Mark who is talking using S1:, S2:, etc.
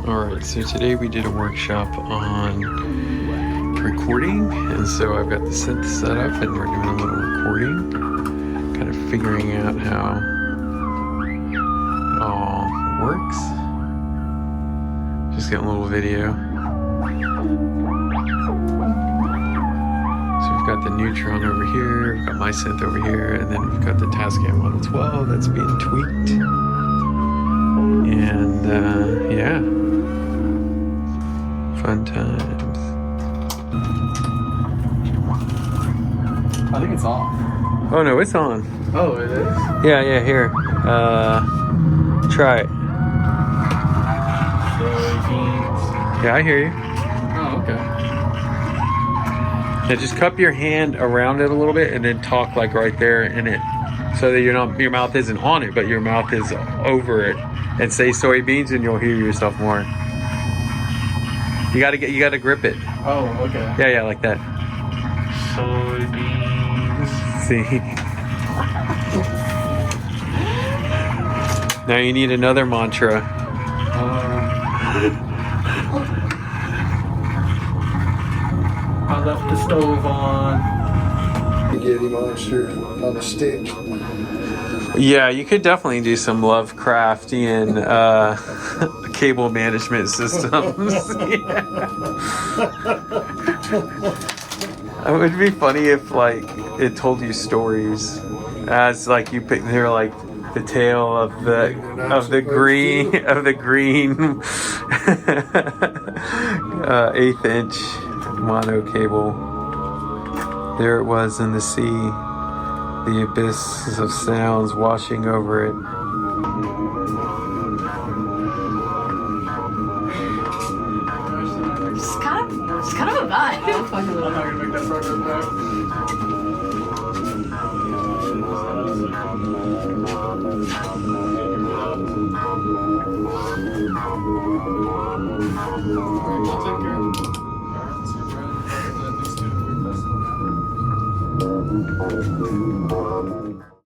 S1: Alright, so today we did a workshop on recording, and so I've got the synth set up and we're doing a little recording, kind of figuring out how it all works. Just getting a little video. So we've got the Neutron over here, we've got my synth over here, and then we've got the Tascam Model 12 that's being tweaked. And yeah. Fun times.
S2: I think it's off.
S1: Oh no, it's on.
S2: Oh, it is?
S1: Yeah, here. Try it.
S2: Soybeans.
S1: Yeah, I hear you.
S2: Oh, okay.
S1: Now just cup your hand around it a little bit and then talk like right there in it. So that your mouth isn't on it, but your mouth is over it. And say soybeans and you'll hear yourself more. You gotta grip it.
S2: Oh, okay.
S1: Yeah, like that.
S2: Soybeans.
S1: See? Now you need another mantra.
S2: I left the stove on.
S3: Spaghetti monster on a stick.
S1: Yeah, you could definitely do some Lovecraftian cable management systems. It would be funny if like it told you stories as like you pick. They're like the tale of the green 1/8" mono cable. There it was in the sea. The abyss of sounds washing over it.
S4: Just kind of a vibe.
S2: I'm not gonna make that progress back.